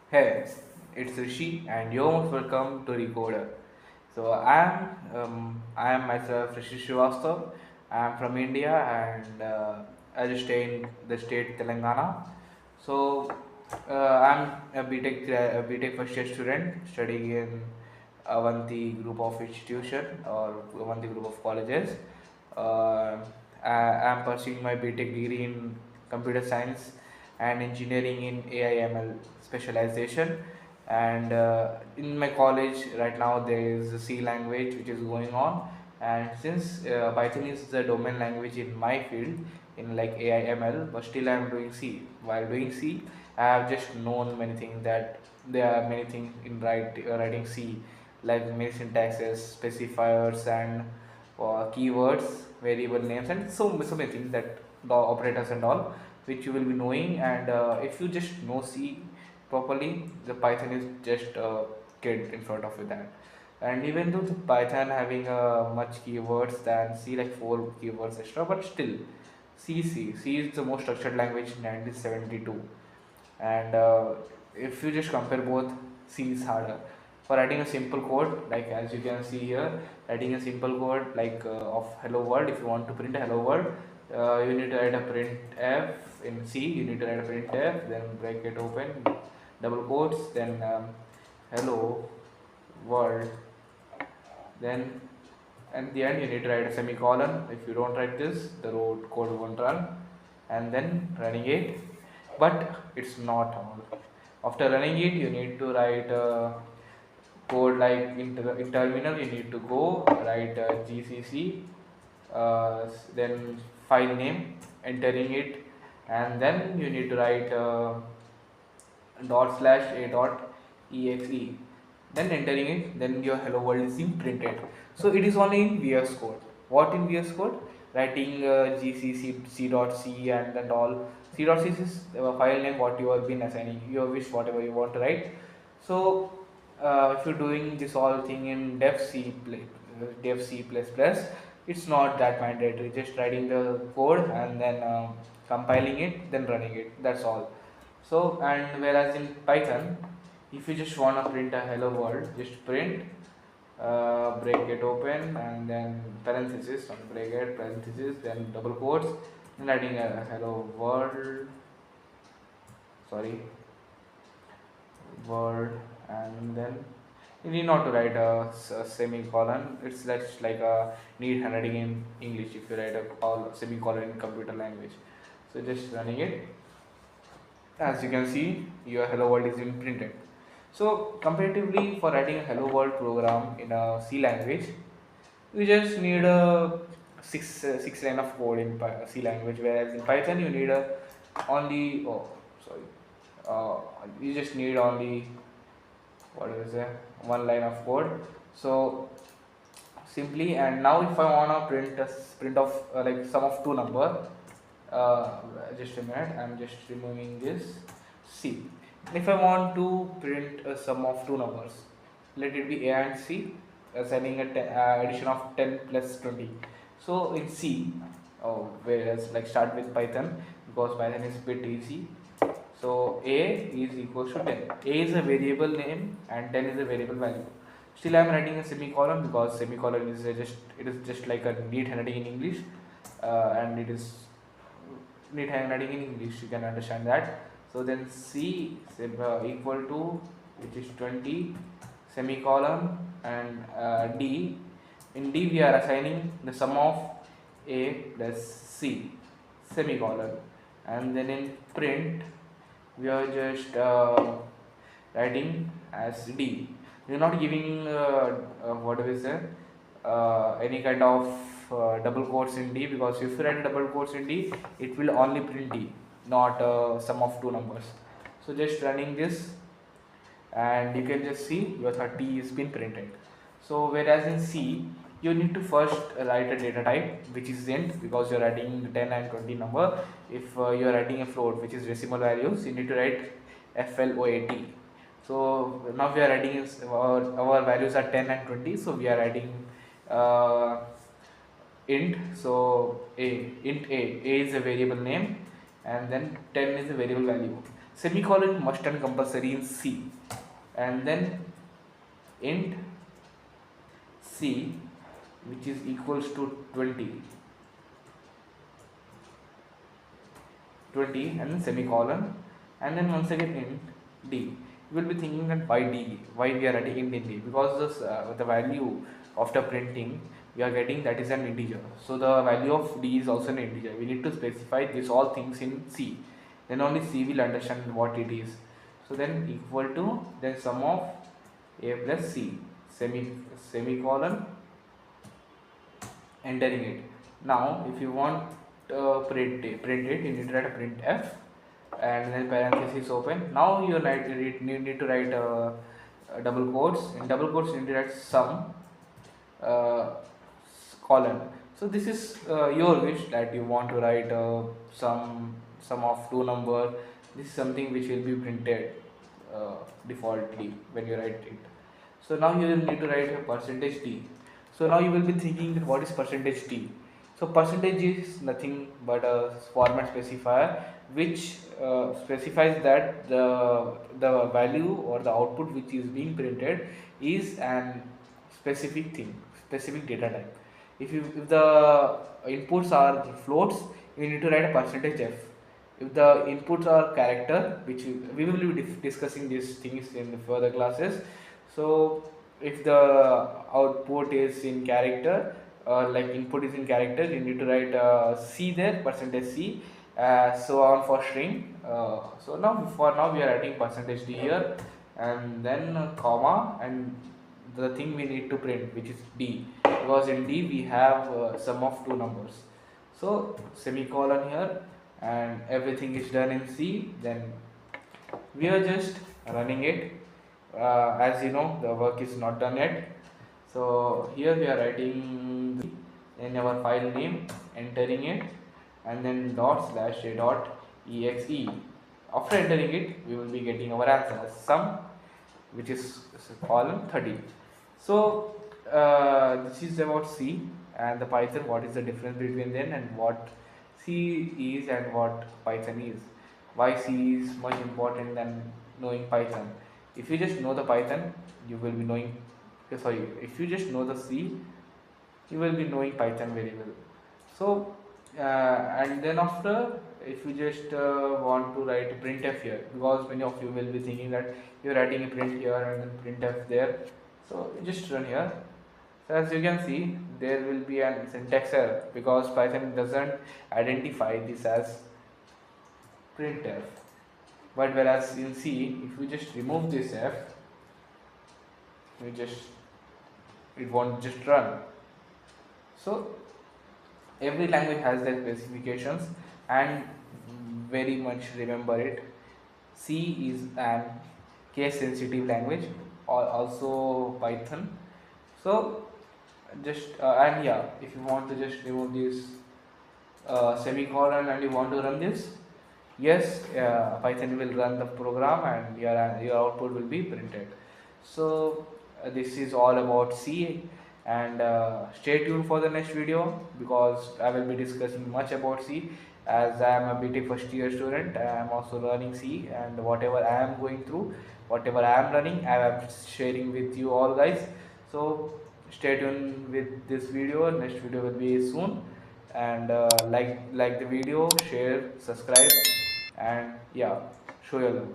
Hey, it's Rishi, and you're most welcome to RiCoder. So I am myself Rishi Srivastav. I'm from India, and I just stay in the state Telangana. So I'm a BTech first year student studying in Avanti group of institution or Avanti group of colleges. Uh, I'm pursuing my BTech degree in computer science and engineering in AI/ML specialization. And in my college right now, there is a C language which is going on. And since Python is the domain language in my field, in like AI/ML, but still I'm doing C. While doing C, I have just known many things that there are many things in writing C, like many syntaxes, specifiers, and keywords, variable names, and so many things that the operators and all, which you will be knowing. And if you just know C properly, the Python is just a kid in front of you that. And even though the Python having much keywords than C, like 4 keywords extra, but still C is the most structured language in 1972. And if you just compare both, C is harder for writing a simple code, like as you can see here, writing a simple code like of hello world. If you want to print a hello world, you need to write a printf in C. You need to write a printf, then bracket open, double quotes, then hello world, then at the end you need to write a semicolon. If you don't write this, the code won't run. And then running it, but it's not all. After running it, you need to write code like in terminal. You need to go write gcc, then file name, entering it, and then you need to write dot slash a dot exe, then entering it, then your hello world is being printed. So it is only in VS Code. What in VS Code? Writing gcc c dot c and then all. C dot c is file name what you have been assigning. You wish whatever you want to write. So if you're doing this all thing in dev c plus plus, it's not that mandatory. Just writing the code and then compiling it, then running it. That's all. So, and whereas in Python, if you just want to print a hello world, just print bracket open and then parenthesis, not bracket, parenthesis, then double quotes, then writing a hello world, sorry, word, and then you need not to write a semicolon. It's just like a neat handwriting in English if you write a semicolon in computer language. So just running it, as you can see, your hello world is being printed. So comparatively, for writing a hello world program in a C language, you just need a six line of code in C language, whereas in Python you need a only, oh sorry, uh, you just need only, what is it, one line of code. So simply, and now if I want to print of like sum of two number, uh, just a minute, I'm just removing this. See, if I want to print a sum of two numbers, let it be a and c, assigning a addition of 10 plus 20. So in C, oh, whereas like start with Python, because Python is a bit easy. So a is equals to 10. A is a variable name and 10 is a variable value. Still I am writing a semicolon because semicolon is just like a neat handwriting in English, and it is neat handwriting in English, you can understand that. So then C equal to, which is 20, semicolon, and D. In D we are assigning the sum of A plus C, semicolon, and then in print we are just writing as D. We are not giving what do we say, any kind of double quotes in D, because if you write a double quotes in D, it will only print D, not sum of two numbers. So just running this, and you can just see your 30 is been printed. So whereas in C, you need to first write a data type which is int, because you're writing the 10 and 20 number. If you're writing a float which is decimal values, you need to write float. So now we are writing our values are 10 and 20, so we are writing uh, int. So int a is a variable name, and then 10 is a variable value. semicolon must and compulsory in C, and then int C, which is equals to 20, and then semicolon, and then once again int d. You will be thinking that why d, why we are writing int in d, because this, the value after printing we are getting, that is an integer, so the value of d is also an integer. We need to specify this all things in C, then only C will understand what it is. So then equal to, then sum of a plus c, semicolon, entering it. Now if you want print it, you need to write a print f, and then parenthesis open. Now you need to write double quotes. In double quotes you need to write sum, uh, colon. So this is your wish, that you want to write sum of two number. This is something which will be printed defaultly when you write it. So now you will need to write a percentage d. So now you will be thinking that what is percentage d? So percentage is nothing but a format specifier which specifies that the value or the output which is being printed is an specific thing, specific data type. If the inputs are floats, you need to write a percentage f. If the inputs are character, which we will be discussing these things in the further classes. So if the output is in character, like input is in character, you need to write c there, percentage c, so on for string. So now for now we are writing percentage d here, and then comma, and the thing we need to print, which is d, because in d we have sum of two numbers. So semicolon here, and everything is done in C. Then we are just running it. As you know, the work is not done yet. So here we are writing in our file name, entering it, and then dot slash a dot exe. After entering it, we will be getting our answer, sum, which is column 30. So this is about C and the Python. What is the difference between them, and what C is and what Python is? Why C is much important than knowing Python? If you just know the Python, you will be knowing. Sorry, if you just know the C, you will be knowing Python very well. So and then after, if you just want to write printf here, because many of you will be thinking that you're writing a print here and then printf there, so just run here. So as you can see, there will be an syntax error because Python doesn't identify this as printf. But whereas in C, if you just remove this f, it won't just run. So every language has their specifications, and very much remember it. C is an case sensitive language, or also Python. So just and yeah, if you want to just remove this semicolon and you want to run this, yes, Python will run the program and your output will be printed. So this is all about C, and stay tuned for the next video, because I will be discussing much about C, as I am a BTech first year student. I am also learning C, and whatever I am going through, whatever I am learning, I am sharing with you all guys. So stay tuned with this video. Next video will be soon, and like the video, share, subscribe, and yeah, show your love.